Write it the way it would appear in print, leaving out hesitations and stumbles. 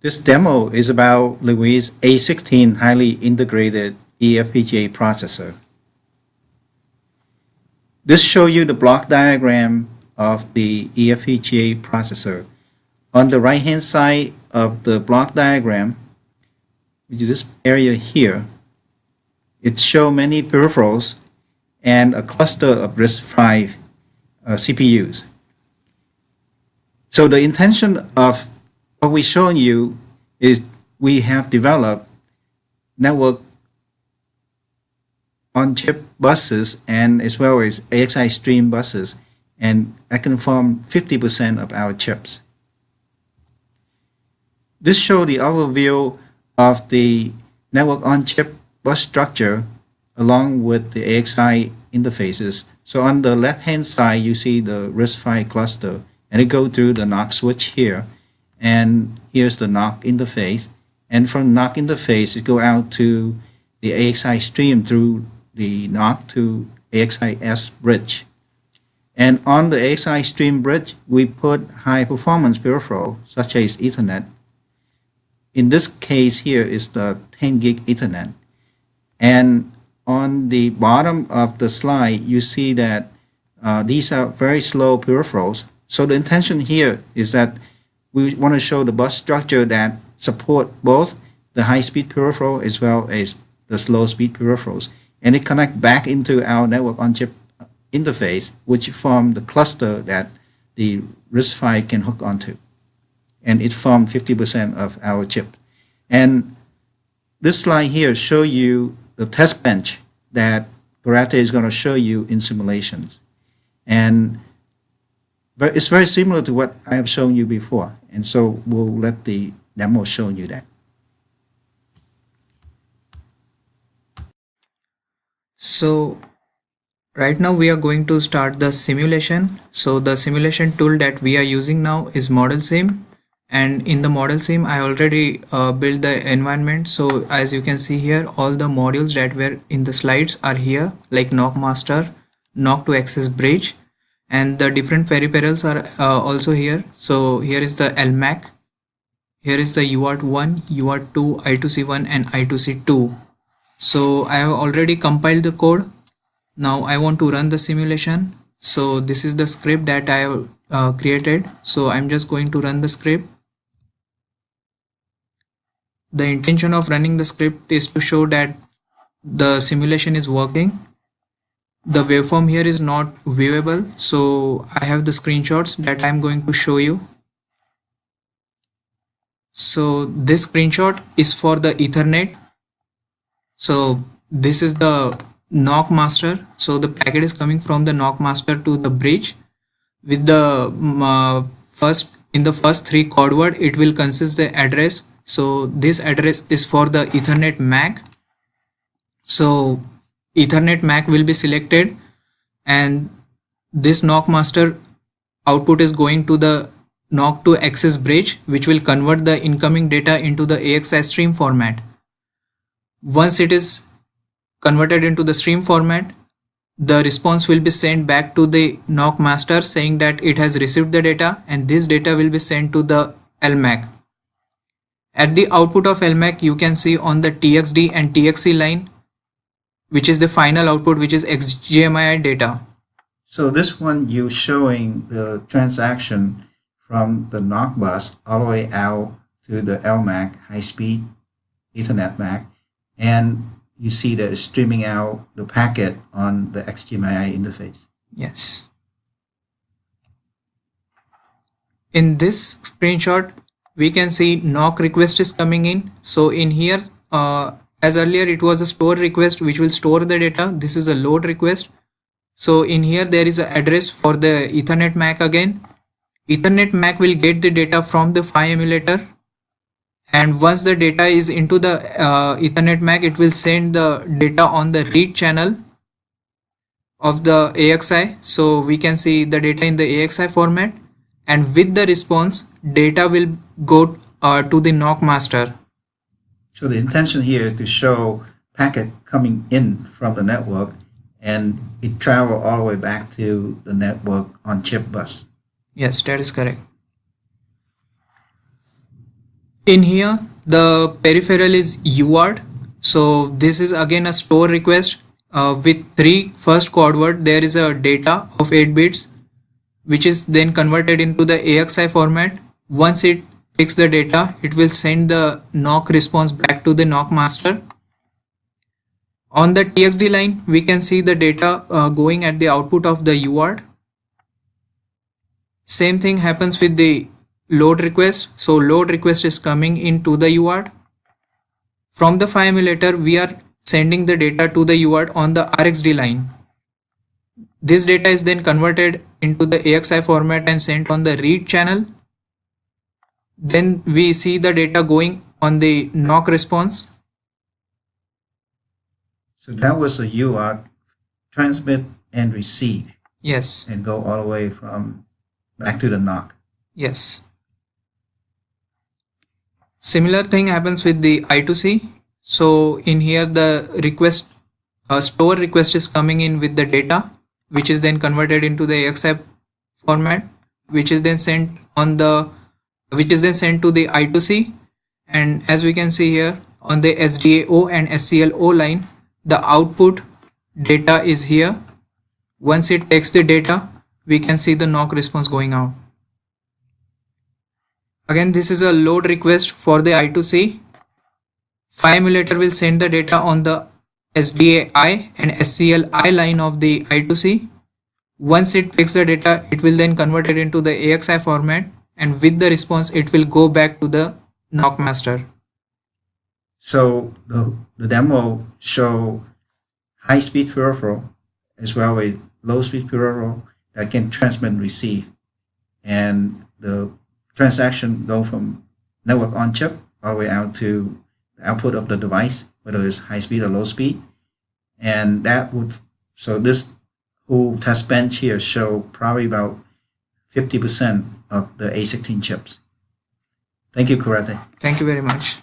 This demo is about Louis' A16 highly integrated eFPGA processor. This shows you the block diagram of the eFPGA processor. On the right-hand side of the block diagram, which is this area here, it shows many peripherals and a cluster of RISC-V CPUs. So the intention of what we're showing you is we have developed network on-chip buses and as well as AXI stream buses, and that can form 50% of our chips. This shows the overview of the network on-chip bus structure along with the AXI interfaces. So on the left-hand side, you see the RISC-V cluster, and it goes through the NOC switch here, and here's the NOC interface. And from NOC interface, it goes out to the AXI stream through the NOC to AXI-S bridge. And on the AXI stream bridge, we put high-performance peripheral, such as Ethernet. In this case here is the 10 gig Ethernet. And on the bottom of the slide, you see that these are very slow peripherals. So the intention here is that we want to show the bus structure that support both the high-speed peripheral as well as the slow-speed peripherals. And it connects back into our network on-chip interface, which form the cluster that the RISC-V can hook onto. And it forms 50% of our chip. And this slide here shows you the test bench that Karate is going to show you in simulations. And it's very similar to what I have shown you before. And so we'll let the demo show you that. So right now we are going to start the simulation. So the simulation tool that we are using now is Model Sim, and in the Model Sim I already built the environment. So as you can see here, all the modules that were in the slides are here, like NOC master, NOC to access bridge, and the different peripherals are also here. So here is the LMAC, here is the UART1, UART2, I2C1 and I2C2. So I have already compiled the code. Now I want to run the simulation. So this is the script that I have created. So I'm just going to run the script. The intention of running the script is to show that the simulation is working. The waveform here is not viewable, so I have the screenshots that I'm going to show you. So this screenshot is for the Ethernet. So this is the NOC master. So the packet is coming from the NOC master to the bridge. With the in the first three chord word, it will consist the address. So this address is for the Ethernet MAC. So Ethernet MAC will be selected, and this NOC master output is going to the NOC to access bridge, which will convert the incoming data into the AXI stream format. Once it is converted into the stream format, the response will be sent back to the NOC master saying that it has received the data, and this data will be sent to the LMAC. At the output of LMAC, you can see on the TXD and TXC line, which is the final output, which is XGMI data. So this one, you're showing the transaction from the NOC bus all the way out to the LMAC, high-speed Ethernet MAC, and you see that it's streaming out the packet on the XGMI interface. Yes. In this screenshot, we can see NOC request is coming in. So in here, as earlier it was a store request which will store the data. This is a load request. So in here there is an address for the Ethernet MAC again. Ethernet MAC will get the data from the PHY emulator, and once the data is into the Ethernet MAC, it will send the data on the read channel of the AXI. So we can see the data in the AXI format, and with the response, data will go to the NOC master. So the intention here is to show packet coming in from the network, and it travel all the way back to the network on chip bus. Yes, that is correct. In here, the peripheral is UART. So this is again a store request with 3 first quad word. There is a data of 8 bits, which is then converted into the AXI format. Once it takes the data, it will send the NOC response back to the NOC master. On the TXD line, we can see the data going at the output of the UART. Same thing happens with the load request. So load request is coming into the UART. From the 5 emulator, we are sending the data to the UART on the RxD line. This data is then converted into the AXI format and sent on the read channel. Then we see the data going on the NOC response. So that was a UART transmit and receive Yes, and go all the way from back to the NOC. yes. Similar thing happens with the I2C. So in here the request, store request is coming in with the data, which is then converted into the AXI format, which is then sent to the I2C. And as we can see here on the SDAO and SCLO line, the output data is here. Once it takes the data, we can see the NOC response going out. Again, this is a load request for the I2C. 5 emulator will send the data on the SDAI and SCLI line of the I2C. Once it takes the data, it will then convert it into the AXI format, and with the response, it will go back to the NOC master. So the demo show high-speed peripheral as well as low-speed peripheral that can transmit and receive, and the transaction go from network on chip all the way out to the output of the device, whether it's high speed or low speed. And that would, so this whole test bench here show probably about 50% of the A16 chips. Thank you, Karate. Thank you very much.